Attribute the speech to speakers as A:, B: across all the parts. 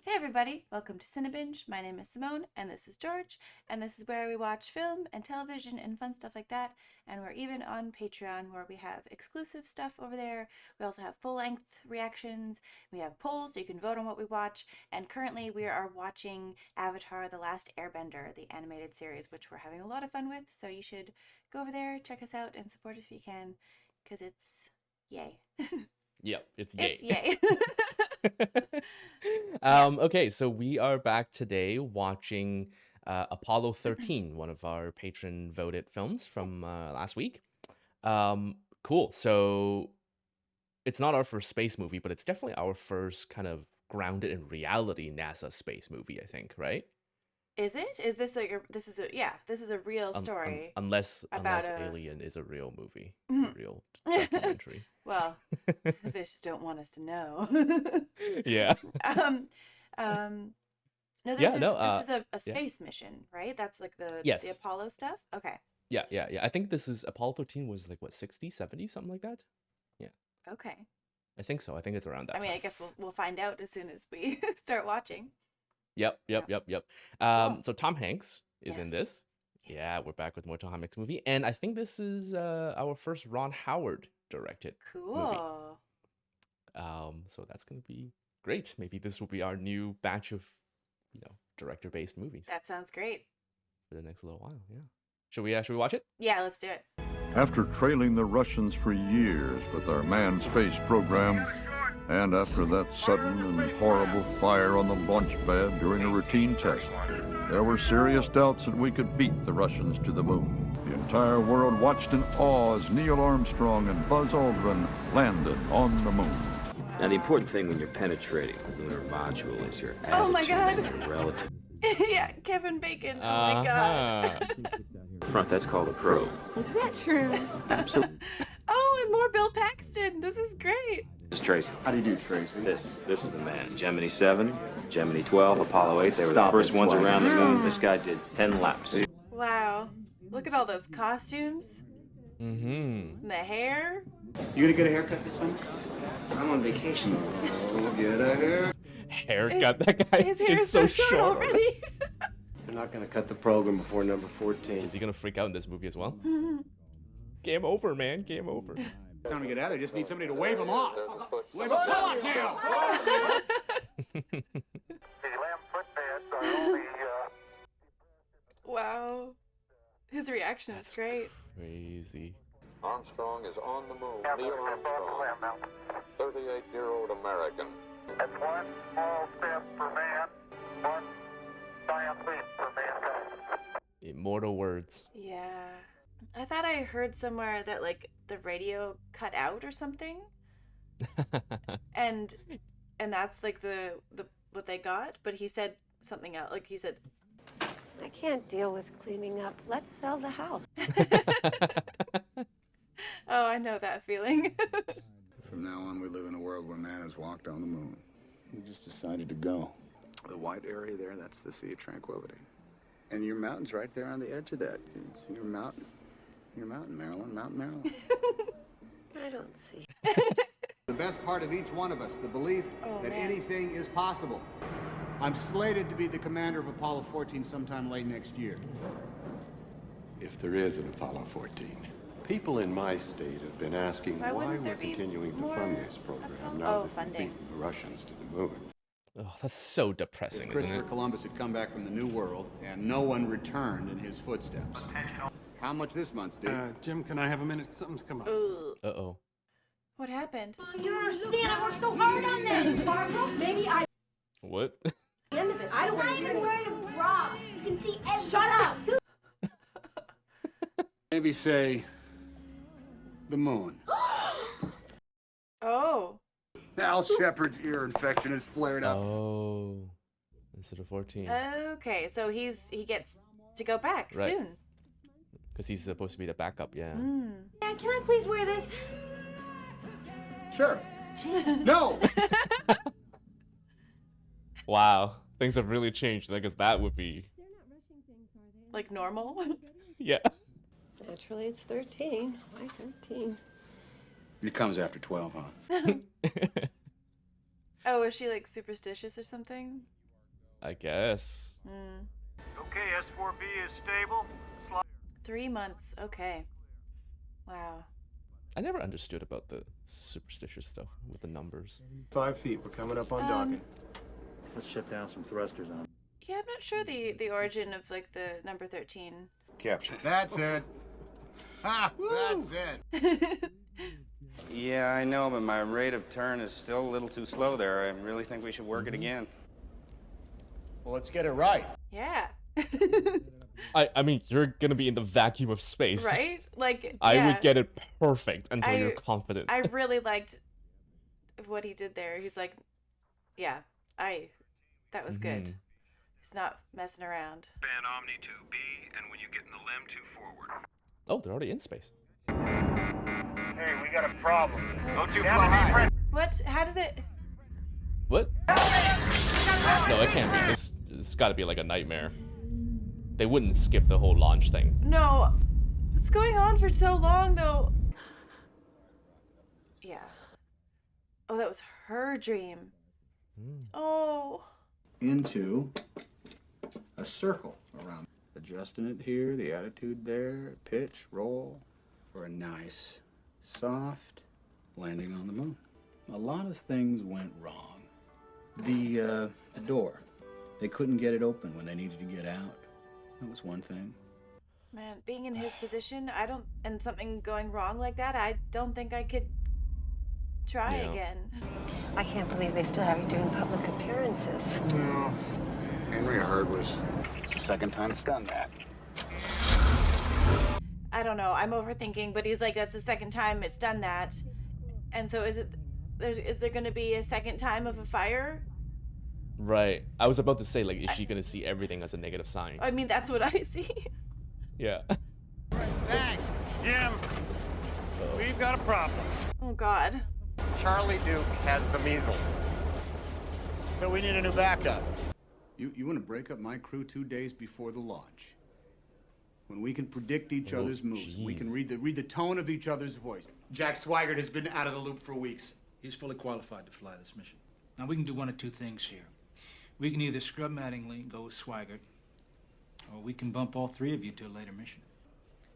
A: Hey everybody, welcome to Cinebinge. My name is Simone and this is George, and this is where we watch film and television and fun stuff like that. And we're even on Patreon where we have exclusive stuff over there. We also have full-length reactions. We have polls so you can vote on what we watch. And currently we are watching Avatar: The Last Airbender, the animated series, which we're having a lot of fun with. So you should go over there, check us out, and support us if you can, because it's yay.
B: Yep, it's yay.
A: It's yay.
B: Okay, so we are back today watching Apollo 13, one of our patron voted films from last week. Cool. So it's not our first space movie, but it's definitely our first kind of grounded in reality NASA space movie, I think, right?
A: Is it? Is this this is a real story
B: Unless
A: about
B: Alien is a real movie, a real documentary.
A: Well, they just don't want us to know.
B: Yeah.
A: No,
B: Yeah,
A: this is a
B: yeah.
A: space mission, right? That's like the
B: Yes.
A: Apollo stuff. Okay.
B: Yeah. I think this is Apollo 13 was like what, 60, 70, something like that? Yeah.
A: Okay.
B: I think so. I think it's around that
A: I mean,
B: time.
A: I guess we'll find out as soon as we start watching.
B: Yep.
A: Cool.
B: So Tom Hanks is in this.
A: Yes.
B: Yeah, we're back with more Tom Hanks movie, and I think this is our first Ron Howard directed movie.
A: Cool.
B: So that's gonna be great. Maybe this will be our new batch of, director-based movies
A: That sounds great.
B: for the next little while. Yeah. Should we watch it?
A: Yeah, let's do it.
C: After trailing the Russians for years with our manned space program, and after that sudden and horrible fire on the launch pad during a routine test, there were serious doubts that we could beat the Russians to the moon. The entire world watched in awe as Neil Armstrong and Buzz Aldrin landed on the moon.
D: Now, the important thing when you're penetrating the lunar module is your attitude
A: Oh my God.
D: and your relative.
A: Yeah, Kevin Bacon. Oh my God.
D: Front, that's called a probe.
E: Is that true?
D: Absolutely.
A: Oh, and more Bill Paxton. This is great.
D: This is Tracy. How do you do, Tracy? This is the man. Gemini 7, Gemini 12, Apollo 8. They were the first ones around the moon. This guy did 10 laps.
A: Wow. Look at all those costumes.
B: Mm-hmm.
A: And the hair.
F: You gonna get a haircut this summer?
D: I'm on vacation.
F: Oh, get a hair.
B: Haircut. That guy
A: His hair
B: is so short
A: already.
F: You're not gonna cut the program before number 14.
B: Is he gonna freak out in this movie as well? Game over, man. Game over.
F: Time to get out of there. Just need somebody to wave them off. Wave them off here.
A: Wow. His reaction is great.
B: Crazy.
G: Armstrong is on the moon. Neil Armstrong, 38-year-old American.
H: That's one small step for man, one giant leap for mankind.
B: Immortal words.
A: Yeah. I thought I heard somewhere that like the radio cut out or something. And that's like the what they got, but he said something else. Like he said,
E: I can't deal with cleaning up. Let's sell the house.
A: "Oh, I know that feeling."
I: From now on, we live in a world where man has walked on the moon. We just decided to go. The white area there, that's the Sea of Tranquility. And your mountain's right there on the edge of that. It's your mountain, Maryland, Mountain Maryland.
E: I don't see.
F: The best part of each one of us, the belief that
A: man.
F: anything is possible. I'm slated to be the commander of Apollo 14 sometime late next year.
J: If there is an Apollo 14. People in my state have been asking
A: Why
J: why
A: wouldn't there
J: we're
A: be
J: continuing to
A: more
J: fund this program
A: Apollo-
J: now
A: Oh,
J: that we've
A: funding.
J: beaten the Russians to the moon.
B: Oh, that's so depressing, isn't
F: Christopher
B: it?
F: Columbus had come back from the New World, and no one returned in his footsteps. How much this month, Dave?
K: Jim, can I have a minute? Something's come up.
A: Ugh.
B: Uh-oh.
A: What happened?
L: You don't understand. I worked so hard on this. Barbara, maybe I.
B: What?
L: End of it. I don't want to even wearing a bra. You can see everything. Shut up.
F: Maybe say the moon.
A: Oh.
F: Al Shepard's ear infection has flared up.
B: Oh. Instead of 14.
A: Okay, so he gets to go back
B: Right.
A: soon.
B: Because he's supposed to be the backup, yeah.
L: Dad, can I please wear this?
F: Sure. No!
B: Wow. Things have really changed. I guess that would be...
A: Like normal.
B: Yeah.
E: Naturally, it's 13. Why 13?
F: It comes after 12, huh?
A: Oh, is she like superstitious or something?
B: I guess.
H: Okay, S4B is stable.
A: 3 months. Okay. Wow.
B: I never understood about the superstitious stuff with the numbers.
I: 5 feet. We're coming up on docking.
D: Let's shut down some thrusters on.
A: Yeah, I'm not sure the origin of like the number 13.
F: Capture. That's it. Ha! That's it.
M: Yeah, I know, but my rate of turn is still a little too slow there. I really think we should work it again.
F: Well, let's get it right.
A: Yeah.
B: I mean, you're gonna be in the vacuum of space.
A: Right? Like,
B: I
A: yeah.
B: would get it perfect until you're confident.
A: I really liked what he did there. He's like, yeah, that was good. He's not messing around.
H: Span Omni to B, and when you get in the limb, to forward.
B: Oh, they're already in space.
H: Hey, we got a problem. Go too far high.
A: What? How did it?
B: What? No, it can't be. It's gotta be like a nightmare. They wouldn't skip the whole launch thing.
A: No. What's going on for so long, though? Yeah. Oh, that was her dream. Oh.
F: Into a circle around. Adjusting it here, the attitude there, pitch, roll, for a nice, soft landing on the moon. A lot of things went wrong. The door. They couldn't get it open when they needed to get out. That was one thing.
A: Man, being in his position, and something going wrong like that, I don't think I could try again.
E: I can't believe they still have you doing public appearances.
F: No. Henry Hurd was the second time it's done that.
A: I don't know. I'm overthinking, but he's like, that's the second time it's done that. And so is there going to be a second time of a fire?
B: Right. I was about to say, like, is she gonna see everything as a negative sign?
A: I mean, that's what I see.
B: Yeah.
H: Thanks, Jim. We've got a problem.
A: Oh, God.
H: Charlie Duke has the measles. So we need a new backup.
F: You want to break up my crew 2 days before the launch? When we can predict each other's moves, we can read the tone of each other's voice. Jack Swigert has been out of the loop for weeks.
N: He's fully qualified to fly this mission. Now, we can do one of two things here. We can either scrub Mattingly and go with Swigert, or we can bump all three of you to a later mission.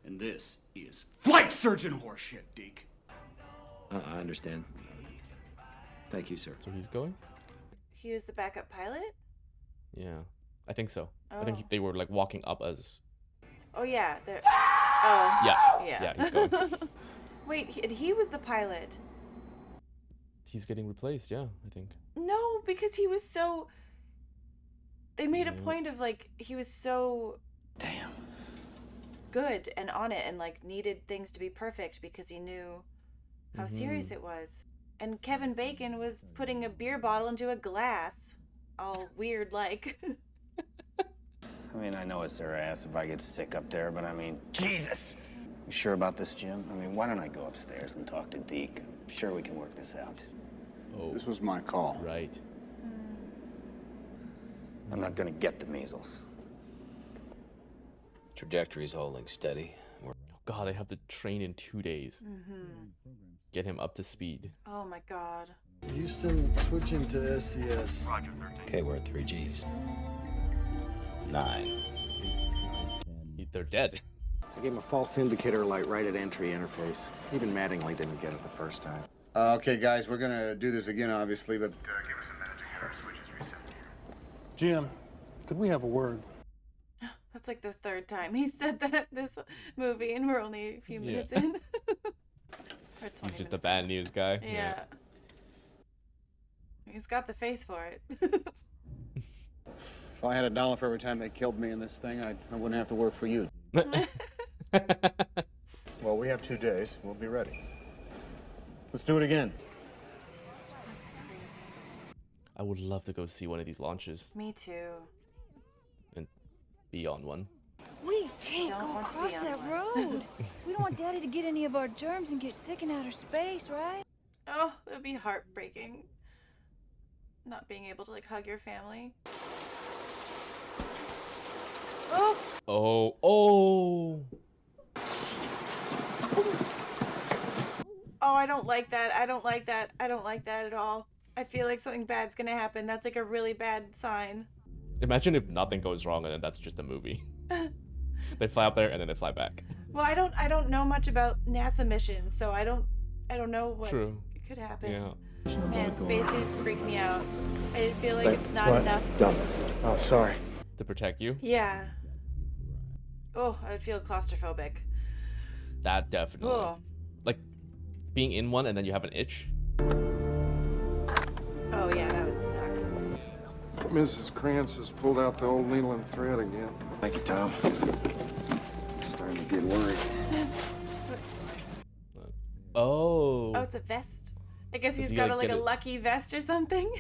F: And this is flight surgeon horseshit, Deke.
D: I understand. Thank you, sir.
B: So he's going?
A: He was the backup pilot?
B: Yeah. I think so. I
A: Oh.
B: think they were like walking up as...
A: Oh, yeah. Oh.
B: Yeah.
A: Yeah.
B: Yeah, he's going.
A: Wait, he was the pilot.
B: He's getting replaced, yeah, I think.
A: No, because he was so... They made a point of, like, he was so...
M: Damn.
A: Good and on it and, like, needed things to be perfect because he knew how serious it was. And Kevin Bacon was putting a beer bottle into a glass. All weird, like.
M: I mean, I know it's their ass if I get sick up there, but I mean, Jesus! You sure about this, Jim? I mean, why don't I go upstairs and talk to Deke? I'm sure we can work this out.
B: Oh.
F: This was my call.
B: Right.
M: I'm not gonna get the measles.
D: Trajectory's holding steady.
B: God, I have to train in 2 days. Get him up to speed.
A: Oh my God.
O: Houston, switching to SCS.
H: Roger, 13.
D: Okay, we're at 3 Gs. 9.
B: They're dead.
P: I gave him a false indicator light right at entry interface. Even Mattingly didn't get it the first time.
F: Okay, guys, we're gonna do this again, obviously, but...
H: Give us a minute to get our switches reset here.
K: Jim, could we have a word?
A: That's like the third time he said that this movie, and we're only a few minutes in. Or 20
B: He's just a
A: minutes
B: bad
A: in.
B: news guy.
A: Yeah. He's got the face for it.
F: If I had $1 for every time they killed me in this thing, I wouldn't have to work for you. Well, we have 2 days. We'll be ready. Let's do it again.
B: I would love to go see one of these launches
A: Me too.
B: and be on one.
L: We can't
A: Don't
L: go
A: want to be
L: across
A: on
L: that
A: one.
L: road. We don't want Daddy to get any of our germs and get sick in outer space, right?
A: Oh, it would be heartbreaking. Not being able to like hug your family. Oh!
B: Oh, oh!
A: Oh, I don't like that. I don't like that. I don't like that at all. I feel like something bad's gonna happen. That's like a really bad sign.
B: Imagine if nothing goes wrong and then that's just a movie. They fly up there and then they fly back.
A: Well, I don't know much about NASA missions, so I don't know what
B: True.
A: could happen.
B: Yeah.
A: Man, spacesuits freak me out. I feel like it's not
P: What?
A: enough.
P: Oh, sorry.
B: To protect you?
A: Yeah. Oh, I would feel claustrophobic.
B: That definitely.
A: Oh.
B: Like being in one and then you have an itch.
A: Oh yeah, that would suck.
O: Mrs. Krantz has pulled out the old needle and thread again.
I: Thank you, Tom. Starting to get worried.
B: Oh.
A: Oh, it's a vest. I guess
B: Does
A: he's
B: he,
A: got
B: like,
A: like
B: get
A: a
B: it-
A: lucky vest or something.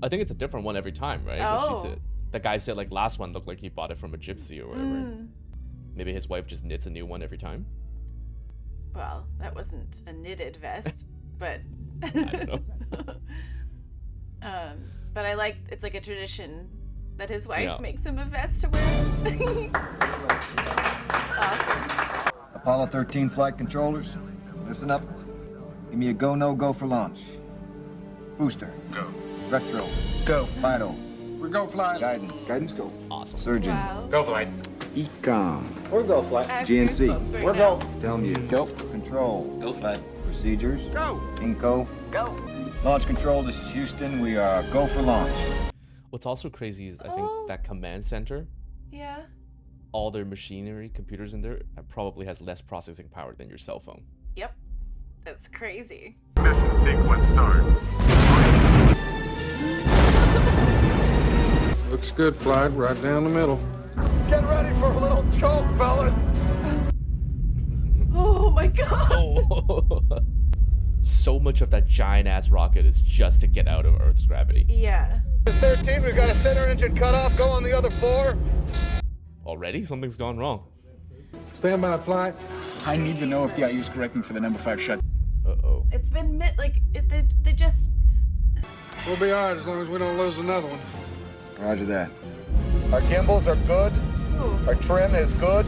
B: I think it's a different one every time, right? 'Cause she
A: Oh.
B: said, the guy said like last one looked like he bought it from a gypsy or whatever.
A: Mm.
B: Maybe his wife just knits a new one every time.
A: Well, that wasn't a knitted vest, but
B: I don't know.
A: but I like it's like a tradition that his wife
B: Yeah.
A: makes him a vest to wear. Awesome.
Q: Apollo 13 flight controllers, listen up. Give me a go, no go for launch. Booster.
I: Go.
Q: Retro. Go. Vital.
I: We're go flight.
Q: Guidance.
I: Guidance, go.
B: Awesome.
Q: Surgeon.
A: Wow.
I: Go flight.
Q: Ecom.
P: We're go flight.
A: I have
Q: GNC.
A: goosebumps right
P: We're
A: now.
P: go.
Q: Telling you. Go. Control.
P: Go flight.
Q: Procedures.
I: Go.
Q: Inco.
P: Go.
Q: Launch control, this is Houston. We are go for launch.
B: What's also crazy is I think
A: Oh.
B: that command center,
A: Yeah.
B: all their machinery, computers in there, probably has less processing power than your cell phone.
A: Yep. That's crazy.
H: Mission sequence start.
O: Looks good, flight, right down the middle.
I: Get ready for a little choke, fellas.
A: Oh my god.
B: Oh. So much of that giant ass rocket is just to get out of Earth's gravity.
A: Yeah.
I: This 13, we've got a center engine cut off. Go on the other floor.
B: Already? Something's gone wrong.
O: Stand by, flight.
F: I need to know if the IU's correcting for the number 5 shut.
B: Uh-oh.
A: It's been they just
O: We'll be all right as long as we don't lose another one.
Q: Roger that.
I: Our gimbals are good. Our trim is good.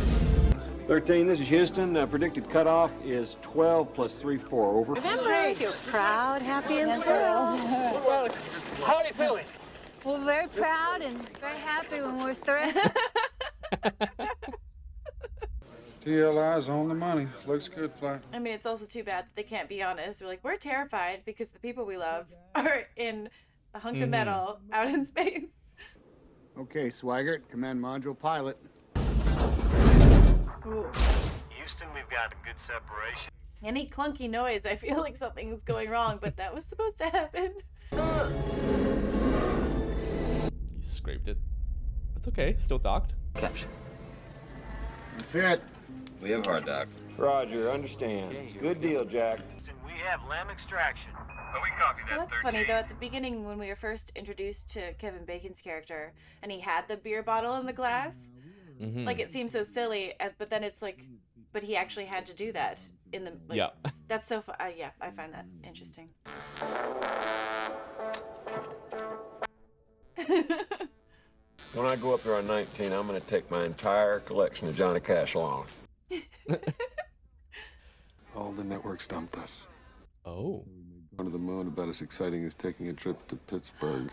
D: 13, this is Houston. Predicted cutoff is 12 plus 3-4. Over.
E: Remember, you're proud, happy, and thrilled.
K: Well, how are you feeling?
L: We're very proud and very happy when we're thrilled.
O: TLI's on the money. Looks good, flight.
A: I mean, it's also too bad that they can't be honest. We're like, we're terrified because the people we love are in a hunk of metal out in space.
I: Okay, Swigert, command module pilot.
A: Ooh.
H: Houston, we've got a good separation.
A: Any clunky noise, I feel like something's going wrong, but that was supposed to happen.
B: He scraped it. It's okay. Still docked.
P: Capture.
I: Fit.
P: We have hard dock.
D: Roger, understand. Good deal, Jack.
H: Houston, we have lamb extraction. Oh, we copy that.
A: Well, that's funny though. At the beginning, when we were first introduced to Kevin Bacon's character, and he had the beer bottle in the glass,
B: Mm-hmm.
A: like it seems so silly, but then it's like, but he actually had to do that in the. Like,
B: Yeah.
A: That's so fun. Yeah, I find that interesting.
J: When I go up there on 19, I'm going to take my entire collection of Johnny Cash along.
O: All the networks dumped us.
B: Oh.
O: Going to the moon about as exciting as taking a trip to Pittsburgh.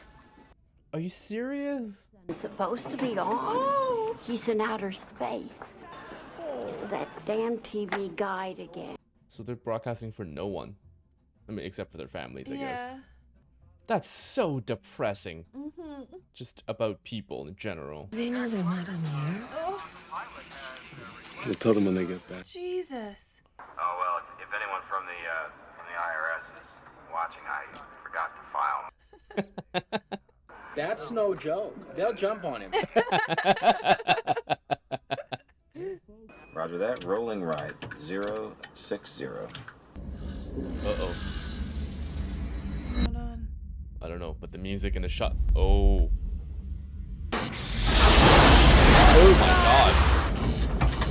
B: Are you serious?
E: He's supposed to be on. He's in outer space. It's that damn TV guide again.
B: So they're broadcasting for no one. I mean, except for their families, I guess.
A: Yeah.
B: That's so depressing.
A: Mm-hmm.
B: Just about people in general.
E: They know they're not on the air.
A: Oh,
O: We'll tell them when they get back.
A: Jesus.
D: Oh, well, if anyone from the IRS is watching, I forgot to file.
P: That's no joke. They'll jump on him.
D: Roger that. Rolling right. 060.
B: Uh-oh.
A: What's going on?
B: I don't know, but the music and the shot. Oh. Oh my god.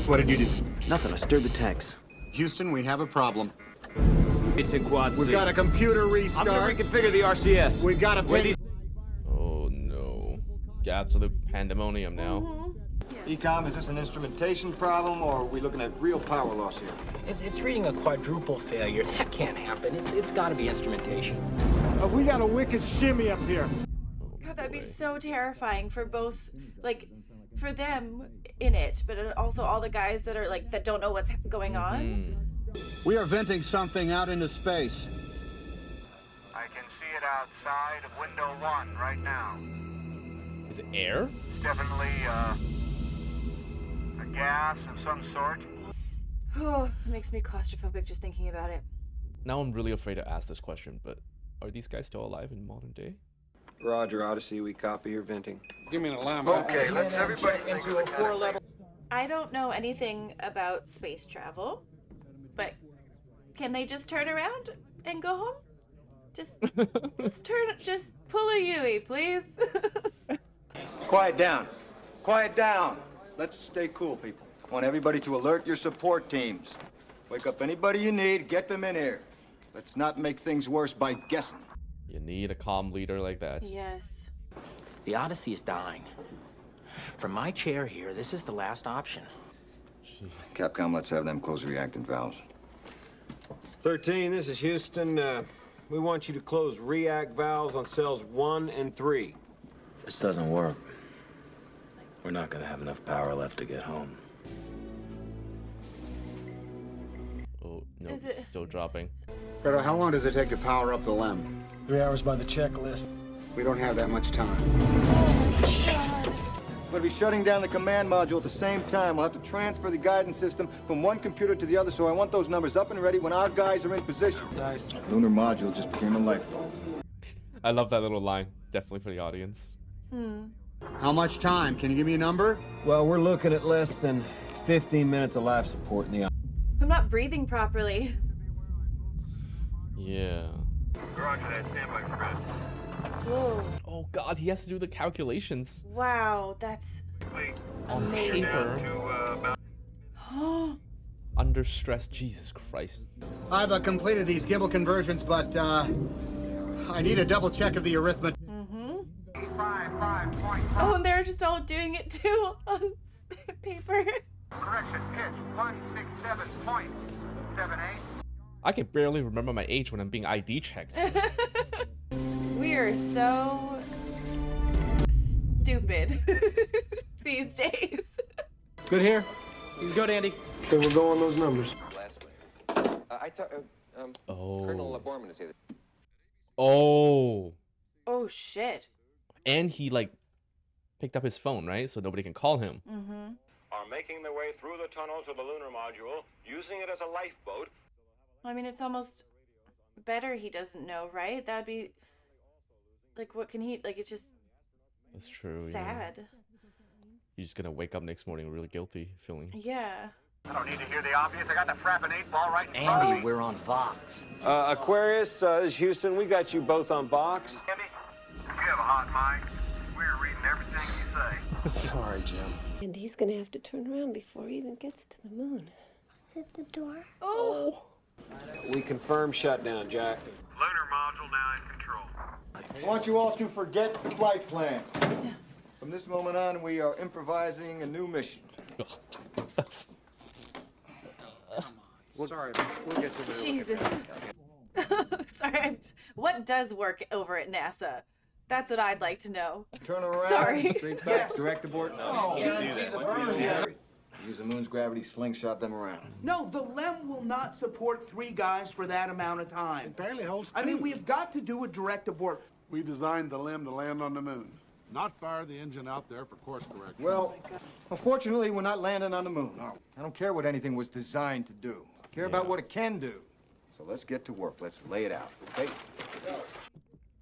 I: What did you do?
M: Nothing. I stirred the tanks.
I: Houston, we have a problem.
D: It's in quad
I: We've
D: C.
I: got a computer restart.
D: I'm gonna reconfigure the RCS.
I: We've got a ping.
B: Oh no. Absolute pandemonium now.
Q: Ecom, is this an instrumentation problem, or are we looking at real power loss here?
P: It's reading a quadruple failure. That can't happen. It's got to be instrumentation.
R: We got a wicked shimmy up here.
A: God, that'd be so terrifying for both, like, for them in it, but also all the guys that are like that don't know what's going on.
F: We are venting something out into space.
H: I can see it outside of window 1 right now.
B: Is it air?
H: It's definitely a gas of some sort.
A: Oh, it makes me claustrophobic just thinking about it.
B: Now I'm really afraid to ask this question, but are these guys still alive in modern day?
S: Roger, Odyssey, we copy your venting.
O: Give me an alarm.
H: Okay, let's everybody think
K: into a 4-level.
A: I don't know anything about space travel, but can they just turn around and go home? Just pull a Yui, please.
F: Quiet down. Quiet down. Let's stay cool, people. I want everybody to alert your support teams. Wake up anybody you need, get them in here. Let's not make things worse by guessing.
B: You need a calm leader like that.
A: Yes.
T: The Odyssey is dying. From my chair here, this is the last option.
B: Jeez.
F: Capcom, let's have them close the reactant valves.
S: 13, this is Houston. We want you to close react valves on cells 1 and 3.
M: If this doesn't work, we're not gonna have enough power left to get home.
B: Oh, no, it's still dropping.
F: Pero, how long does it take to power up the LEM?
R: 3 hours by the checklist.
F: We don't have that much time. We're going to be shutting down the command module at the same time. We'll have to transfer the guidance system from one computer to the other, so I want those numbers up and ready when our guys are in position.
S: Nice.
F: Lunar module just became a lifeboat.
B: I love that little line. Definitely for the audience.
F: How much time? Can you give me a number?
S: Well, we're looking at less than 15 minutes of life support in the...
A: I'm not breathing properly.
B: Yeah.
H: Roger that, stand by for good.
A: Whoa.
B: Oh god, he has to do the calculations.
A: Wow, that's
B: On
A: amazing.
B: paper. Under stress, Jesus Christ.
F: I've completed these Gibble conversions, but I need a double check of the arithmetic.
A: Oh, and they're just all doing it too on paper.
H: Correction, pitch 167.78.
B: I can barely remember my age when I'm being ID checked.
A: We are so stupid these days.
S: Good here?
K: He's good, Andy.
S: Okay, we'll go on those numbers.
G: Colonel Borman is here.
B: Oh.
A: Oh shit.
B: And he like picked up his phone, right? So nobody can call him.
J: Are making their way through the tunnel to the lunar module, using it as a lifeboat.
A: I mean, it's almost better he doesn't know, right? That'd be like, what can he, like, it's just
B: That's true.
A: sad.
B: Yeah. You're just gonna wake up next morning really guilty feeling.
A: Yeah.
H: I don't need to hear the obvious. I got the frapping 8-ball right in front of
T: Andy,
H: me.
T: we're on Vox.
S: Aquarius, this is Houston. We got you both on Vox.
H: Andy, you have a hot mic. We're reading everything you say.
S: Sorry, Jim.
E: And he's gonna have to turn around before he even gets to the moon. Is it the door?
A: Oh.
S: We confirm shutdown, Jack.
H: Lunar module now in control.
F: I want you all to forget the flight plan. From this moment on, we are improvising a new mission.
B: That's...
F: Sorry, we'll get to the...
A: Jesus. Sorry. What does work over at NASA? That's what I'd like to know.
F: Turn around.
A: Sorry.
F: Straight back. Direct abort. Use the moon's gravity, slingshot them around.
U: No, the LEM will not support 3 guys for that amount of time.
R: It barely holds
U: I mean,
R: two.
U: we've got to do a direct abort.
O: We designed the LEM to land on the moon, not fire the engine out there for course correction.
F: Well, unfortunately, we're not landing on the moon. No. I don't care what anything was designed to do. I care about what it can do. So let's get to work. Let's lay it out, okay?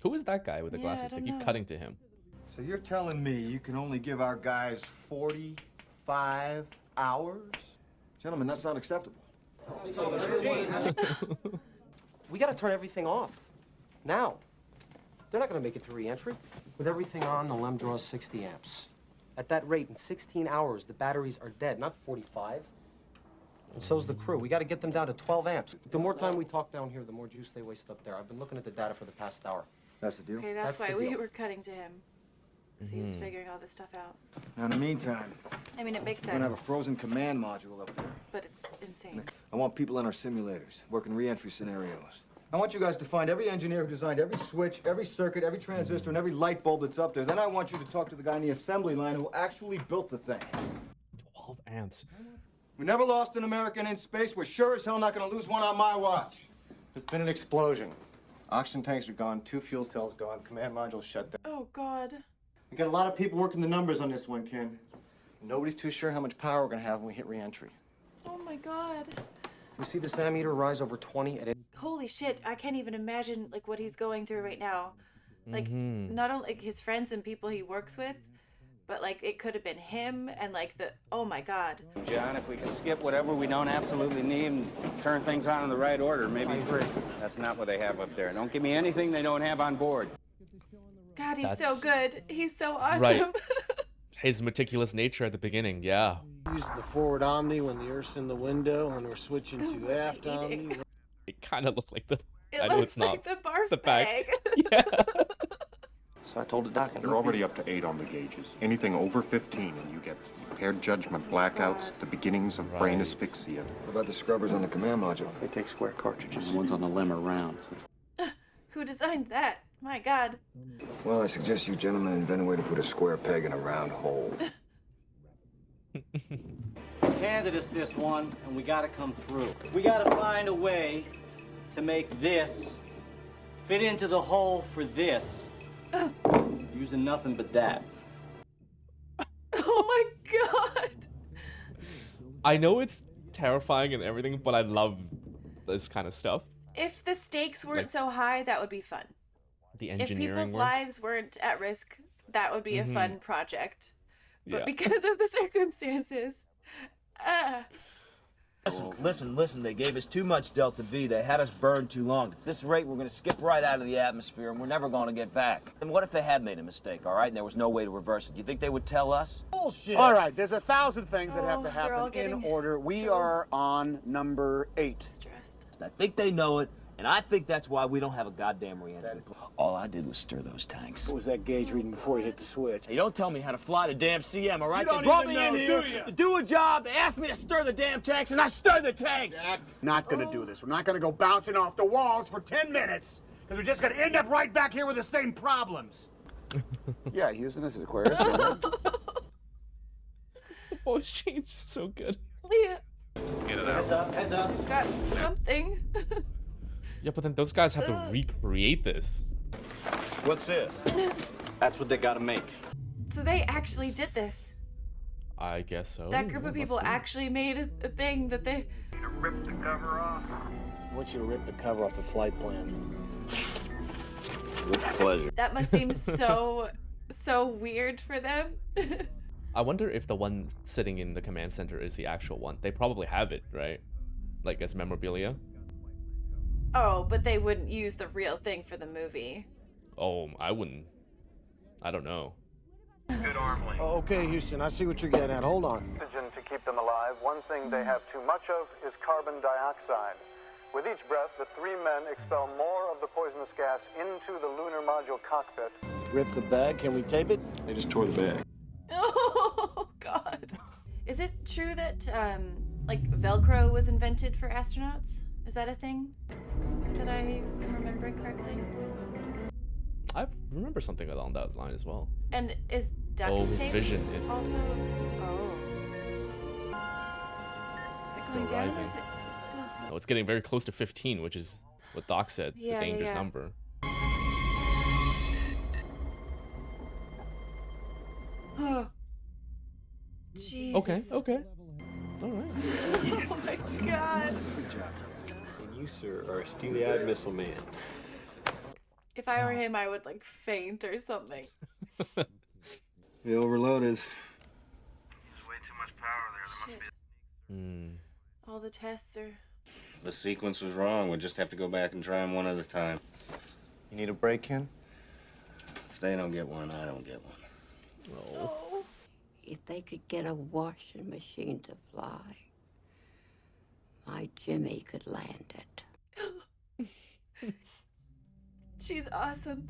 B: Who is that guy with the glasses? They keep cutting to him.
F: So you're telling me you can only give our guys 45 hours? Gentlemen, that's not acceptable.
V: We gotta turn everything off. Now. They're not gonna make it to re-entry. With everything on, the LEM draws 60 amps. At that rate, in 16 hours, the batteries are dead, not 45. And so's the crew. We gotta get them down to 12 amps. The more time we talk down here, the more juice they waste up there. I've been looking at the data for the past hour.
F: That's the deal?
A: Okay, that's why
F: the
A: we
F: deal.
A: were cutting to him. Because he was figuring all this stuff out.
F: Now, in the meantime,
A: I mean, it makes
F: we're
A: sense.
F: gonna have a frozen command module up there.
A: But it's insane.
F: I want people in our simulators, working re-entry scenarios.
Q: I want you guys to find every engineer who designed every switch, every circuit, every transistor, and every light bulb that's up there. Then I want you to talk to the guy in the assembly line who actually built the thing.
B: 12 amps.
Q: We never lost an American in space. We're sure as hell not going to lose one on my watch.
P: There's been an explosion. Oxygen tanks are gone, 2 fuel cells gone, command module shut down.
A: Oh, God.
P: We got a lot of people working the numbers on this one, Ken. Nobody's too sure how much power we're gonna have when we hit re-entry.
A: Oh, my God.
V: We see this ammeter rise over 20 at
A: Holy shit, I can't even imagine, like, what he's going through right now. Like,
B: Mm-hmm.
A: not only like, his friends and people he works with, but, like, it could have been him and, like, oh, my God.
M: John, if we can skip whatever we don't absolutely need and turn things on in the right order, maybe.
V: I agree.
M: That's not what they have up there. Don't give me anything they don't have on board.
A: God, he's so
B: That's-
A: good. He's so awesome.
B: Right. His meticulous nature at the beginning, yeah.
R: Use the forward omni when the Earth's in the window, and we're switching to
A: What's he
R: aft
A: eating?
R: omni.
B: It kind of looked like the.
A: It
B: I know
A: looks
B: it's not
A: like the barf
B: the bag.
A: bag.
M: So I told the doc.
J: They're already up to 8 on the gauges. Anything over 15 and you get impaired judgment, blackouts, the beginnings of brain
B: Right.
J: asphyxia.
Q: What about the scrubbers on the command module?
M: They take square cartridges. The ones on the limb are round.
A: Who designed that? My God.
Q: Well, I suggest you gentlemen invent a way to put a square peg in a round hole.
T: Handed us this one, and we gotta come through. We gotta find a way to make this fit into the hole for this. Using nothing but that.
A: Oh, my God.
B: I know it's terrifying and everything, but I love this kind of stuff.
A: If the stakes weren't
B: Like-
A: so high, that would be fun.
B: The
A: If
B: engineering
A: people's
B: work.
A: lives weren't at risk, that would be a fun project. But
B: Yeah.
A: because of the circumstances,
C: Listen, they gave us too much Delta V. They had us burned too long. At this rate, we're going to skip right out of the atmosphere, and we're never going to get back. And what if they had made a mistake, all right, and there was no way to reverse it? Do you think they would tell us? Bullshit!
N: All right, there's 1,000 things that have to
A: they're all
N: happen in
A: getting
N: order. We
A: so
N: are on number 8.
A: stressed.
C: I think they know it, and I think that's why we don't have a goddamn reentry. All I did was stir those tanks.
R: What was that gauge reading before you hit the switch?
C: Hey, don't tell me how to fly the damn CM, all right?
R: You don't
C: They brought
R: even
C: me in
R: know,
C: here
R: do ya?
C: to do a job. They asked me to stir the damn tanks, and I stirred the tanks.
N: Not going to do this. We're not going to go bouncing off the walls for 10 minutes, because we're just going to end up right back here with the same problems.
P: Yeah, Houston, this is Aquarius.
B: The voice change is so good.
A: Yeah,
J: Get it
T: Heads up, heads up.
A: got something.
B: Yeah, but then those guys have to recreate this.
M: What's this?
T: That's what they gotta make.
A: So they actually did this.
B: I guess so.
A: That group
B: Yeah,
A: of
B: must
A: people
B: be.
A: actually made a thing that they.
U: Rip the cover off.
R: I want you to rip the cover off the flight plan.
M: With pleasure.
A: That must seem so weird for them.
B: I wonder if the one sitting in the command center is the actual one. They probably have it, right? Like as memorabilia.
A: Oh, but they wouldn't use the real thing for the movie.
B: Oh, I wouldn't. I don't know.
U: Good arm length.
R: Okay, Houston, I see what you're getting at. Hold on.
H: Oxygen to keep them alive. One thing they have too much of is carbon dioxide. With each breath, the 3 men expel more of the poisonous gas into the lunar module cockpit.
R: Rip the bag. Can we tape it?
M: They just tore the bag.
A: Oh God! Is it true that like Velcro was invented for astronauts? Is that a thing? Did I remember correctly?
B: I remember something along that line as well.
A: And is duct
B: Oh, his
A: tape
B: vision is
A: also? Oh. Is it
B: still
A: going down or
B: rising.
A: is it still?
B: Oh, it's getting very close to 15, which is what Doc said,
A: Yeah,
B: the
A: yeah,
B: dangerous
A: yeah.
B: number.
A: Oh. Jesus.
B: Okay, okay. All right.
A: Oh my God.
S: And you, sir, are a steely-eyed missile man.
A: If I were him, I would like faint or something.
P: We overloaded.
A: Shit.
B: Hmm.
A: All the tests are.
M: The sequence was wrong. We'll just have to go back and try them one at a time.
P: You need a break, Ken?
M: If they don't get one, I don't get one.
B: Oh.
E: If they could get a washing machine to fly, my Jimmy could land it.
A: She's awesome.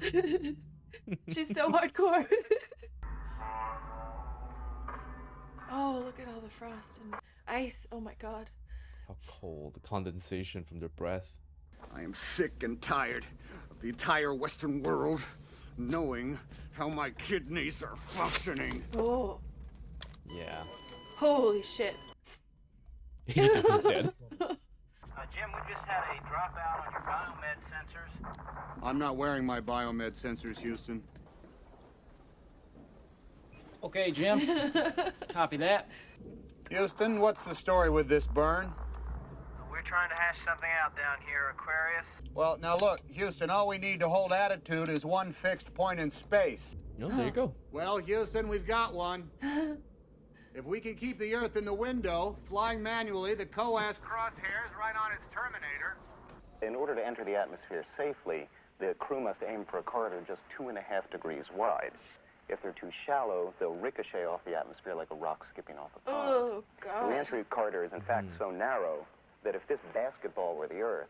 A: She's so hardcore. Oh, look at all the frost and ice. Oh my God.
B: How cold. The condensation from their breath.
I: I am sick and tired of the entire Western world knowing how my kidneys are functioning.
A: Oh.
B: Yeah.
A: Holy shit.
B: He thinks he's dead.
K: Jim, we just had a dropout on your biomed sensors.
I: I'm not wearing my biomed sensors, Houston.
T: Okay, Jim. Copy that.
I: Houston, what's the story with this burn?
K: We're trying to hash something out down here, Aquarius.
I: Well, now look, Houston, all we need to hold attitude is one fixed point in space.
B: No, there you go.
I: Well, Houston, we've got one. If we can keep the Earth in the window, flying manually, the COAS crosshairs right on its terminator.
M: In order to enter the atmosphere safely, the crew must aim for a corridor just 2.5 degrees wide. If they're too shallow, they'll ricochet off the atmosphere like a rock skipping off a pond.
A: Oh,
M: The
A: God.
M: reentry corridor is in fact so narrow that if this basketball were the Earth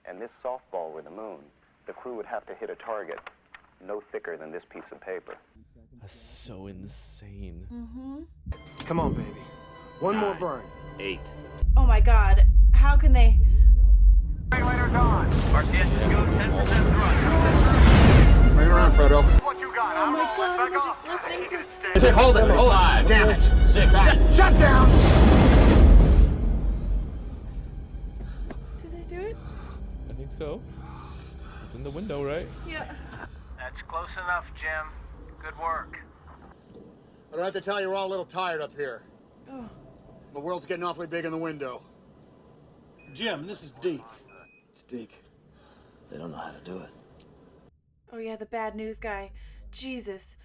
M: and this softball were the moon, the crew would have to hit a target no thicker than this piece of paper.
B: That's so insane.
A: Mm-hmm.
N: Come on, baby. One more burn.
M: 8.
A: Oh my God. How can they?
K: Regulators on. RTS go 10% thrust.
I: Bring it around, Fredo.
K: What you got?
A: Oh my God. We're just listening to.
I: I say, hold it, hold on. Damn it.
K: 6.
I: Shut down.
A: Did they do it?
B: I think so. It's in the window, right?
A: Yeah.
K: That's close enough, Jim. Good work.
I: I don't have to tell you, we're all a little tired up here.
A: Oh.
I: The world's getting awfully big in the window.
K: Jim, this is Deke.
Q: It's Deke. They don't know how to do it.
A: Oh yeah, the bad news guy. Jesus.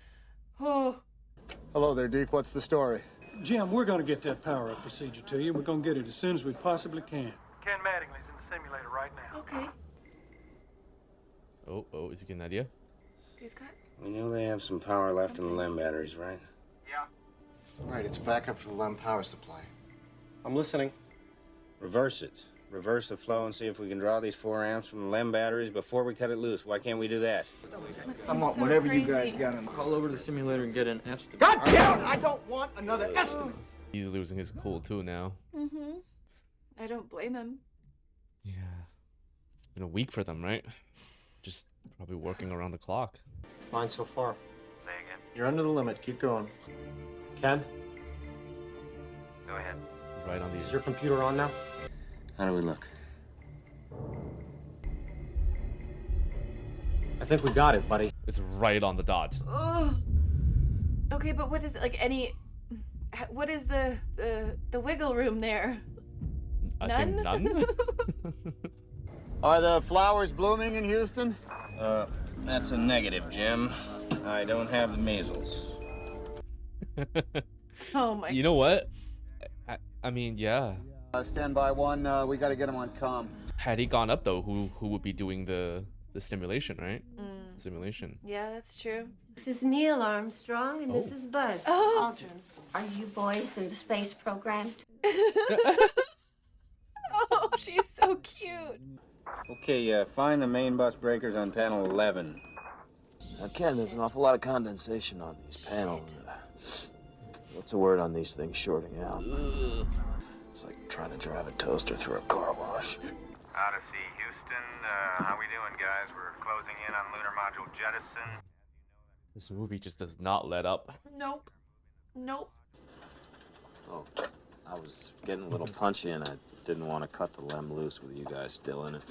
A: Oh.
I: Hello there, Deke. What's the story?
K: Jim, we're going to get that power-up procedure to you. We're going to get it as soon as we possibly can. Ken Mattingly's in the simulator right now.
A: Okay.
B: Oh, is he getting an idea?
A: He's got.
M: We know they have some power left in the LEM batteries, right?
K: Yeah.
P: Right, it's backup for the LEM power supply.
V: I'm listening.
M: Reverse it. Reverse the flow and see if we can draw these 4 amps from the LEM batteries before we cut it loose. Why can't we do that?
Q: I want whatever you guys got in.
D: Call over to the simulator and get an estimate.
N: God damn it! I don't want another estimate.
B: He's losing his cool too now.
A: Mm-hmm. I don't blame him.
B: Yeah. It's been a week for them, right? Just probably working around the clock.
V: Fine so far.
K: Say again.
P: You're under the limit. Keep going.
V: Ken,
K: Go ahead.
B: Right on
V: is
B: the.
V: your computer on now?
M: How do we look?
V: I think we got it, buddy.
B: It's right on the dot.
A: Oh. Okay, but what is like any? What is the wiggle room there?
B: I
A: None?
B: think none.
I: Are the flowers blooming in Houston?
M: That's a negative, Jim. I don't have the measles.
A: Oh my.
B: You know what? I mean, yeah.
I: Stand by 1. We got to get him on comm.
B: Had he gone up though, who would be doing the stimulation, right? Simulation.
A: Yeah, that's true.
E: This is Neil Armstrong, and this
B: Oh.
E: is Buzz
A: Oh.
E: Aldrin. Are you boys in the space program?
A: Oh, she's so cute.
M: Okay, find the main bus breakers on panel 11.
C: Now, Ken, there's an awful lot of condensation on these panels. What's the word on these things shorting out? It's like trying to drive a toaster through a car wash.
L: Odyssey, Houston. How we doing, guys? We're closing in on lunar module jettison.
B: This movie just does not let up.
A: Nope. Nope.
C: Oh, I was getting a little punchy and I didn't want to cut the LEM loose with you guys still in it.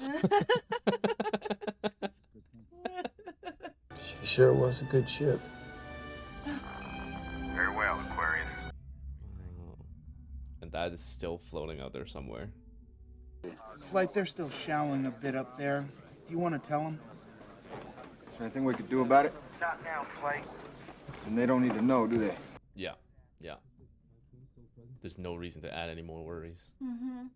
P: She sure was a good ship.
L: Very well, Aquarius.
B: And that is still floating out there somewhere.
U: Like they're still shallowing a bit up there. Do you want to tell them?
Q: Anything we could do about it?
K: Not now, Clay.
Q: And they don't need to know, do they?
B: Yeah. There's no reason to add any more worries.
A: Mm-hmm.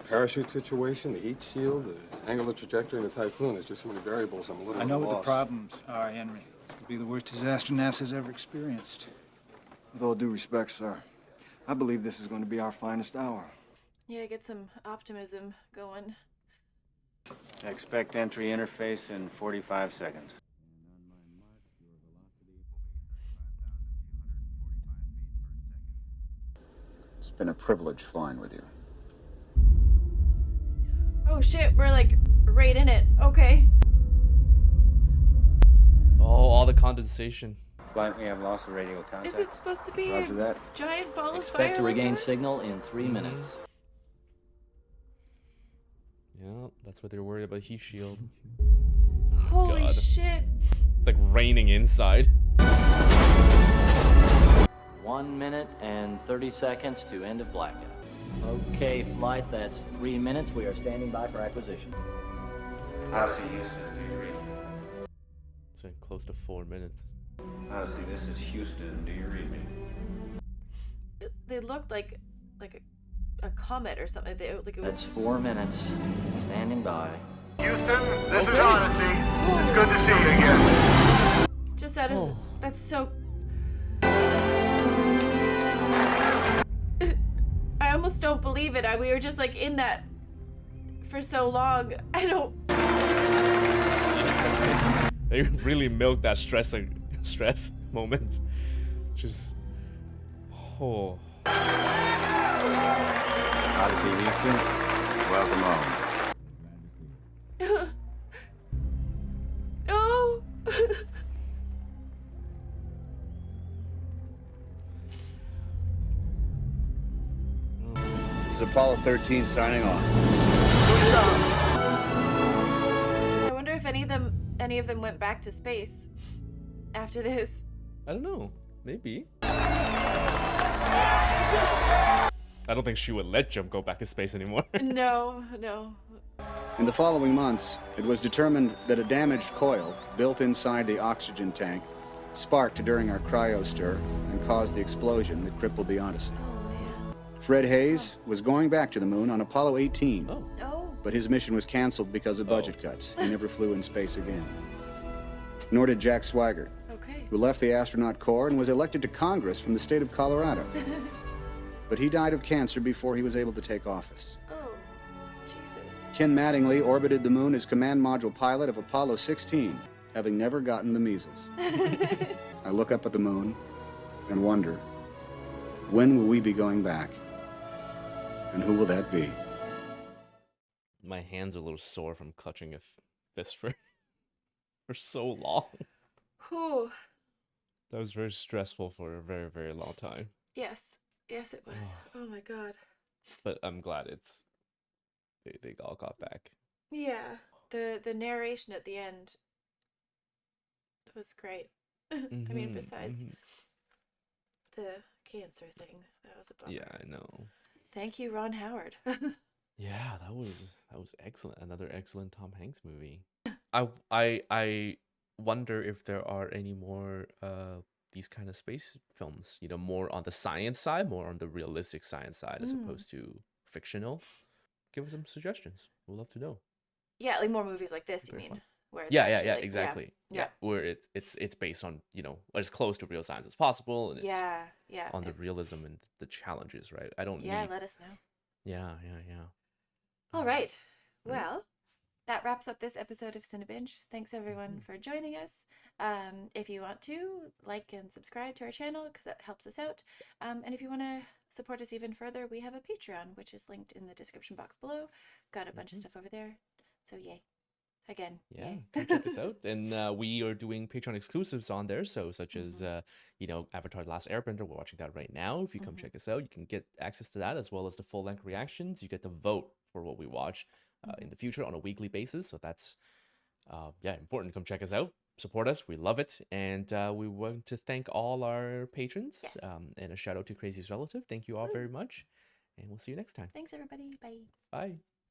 O: Parachute situation, the heat shield, the angular trajectory, and the typhoon. There's just so many variables. I'm a little
W: I know what the
O: lost.
W: problems are, Henry. This could be the worst disaster NASA's ever experienced.
Q: With all due respect, sir, I believe this is going to be our finest hour.
A: Yeah, get some optimism going.
M: Expect entry interface in 45 seconds.
I: It's been a privilege flying with you.
A: Oh Oh shit, we're like right in it. Okay.
B: Oh, all the condensation.
F: Flight, we have lost the radio contact.
A: Is it supposed to be
I: Roger
A: a
I: that.
A: giant ball of fire?
T: Expect to
A: like
T: regain
A: that?
T: signal in 3 minutes.
B: Yeah, that's what they're worried about. Heat shield.
A: Holy
B: God.
A: shit.
B: It's like raining inside.
T: 1 minute and 30 seconds to end of blackout. Okay, flight, that's 3 minutes. We are standing by for acquisition.
L: Odyssey Houston, do you read me?
B: It's like close to 4 minutes.
L: Odyssey, this is Houston, do you read me?
A: They looked like a comet or something. They, like it
T: That's
A: was
T: 4 minutes. Standing by.
L: Houston, this is Odyssey. It's good to see you again.
A: just out of. That's so. I almost don't believe it. We were just like in that for so long. I don't.
B: They really milked that stress moment. Just
F: Odyssey, Houston. Welcome home.
A: Oh.
I: This is Apollo 13 signing off.
A: I wonder if any of them went back to space after this.
B: I don't know. Maybe. I don't think she would let Jump go back to space anymore.
A: No.
I: In the following months, it was determined that a damaged coil built inside the oxygen tank sparked during our cryostir and caused the explosion that crippled the Odyssey. Fred Hayes was going back to the moon on Apollo 18, but his mission was canceled because of budget cuts. He never flew in space again. Nor did Jack Swigert, who left the astronaut corps and was elected to Congress from the state of Colorado. But he died of cancer before he was able to take office.
A: Oh, Jesus.
I: Ken Mattingly orbited the moon as command module pilot of Apollo 16, having never gotten the measles. I look up at the moon and wonder, when will we be going back? And who will that be?
B: My hands are a little sore from clutching a fist for so long.
A: Whew.
B: That was very stressful for a very, very long time.
A: Yes, it was. Oh my god.
B: But I'm glad they all got back.
A: Yeah, the narration at the end was great. I mean, besides the cancer thing, that was a bummer.
B: Yeah, I know.
A: Thank you, Ron Howard.
B: Yeah, that was excellent. Another excellent Tom Hanks movie. I wonder if there are any more these kind of space films, more on the science side, more on the realistic science side as opposed to fictional. Give us some suggestions. We'd love to know.
A: Yeah, like more movies like this, you mean?
B: Fun.
A: Where it's
B: Yeah,
A: actually, like,
B: exactly.
A: Yeah.
B: Where it's based on, as close to real science as possible, and it's
A: yeah.
B: on the realism and the challenges, right? I don't
A: Yeah,
B: need...
A: let us know.
B: Yeah.
A: All right. Well, that wraps up this episode of Cinebinge. Thanks everyone for joining us. If you want to, like and subscribe to our channel because that helps us out. And if you want to support us even further, we have a Patreon, which is linked in the description box below. Got a bunch of stuff over there. So yay. Again.
B: Yeah,
A: yay.
B: come check us out. And we are doing Patreon exclusives on there, so such as Avatar: The Last Airbender. We're watching that right now. If you come check us out, you can get access to that as well as the full-length reactions. You get to vote for what we watch in the future on a weekly basis. So that's important. Come check us out. Support us. We love it. And we want to thank all our patrons.
A: Yes.
B: And a shout out to Crazy's relative. Thank you all very much. And we'll see you next time.
A: Thanks everybody. Bye.
B: Bye.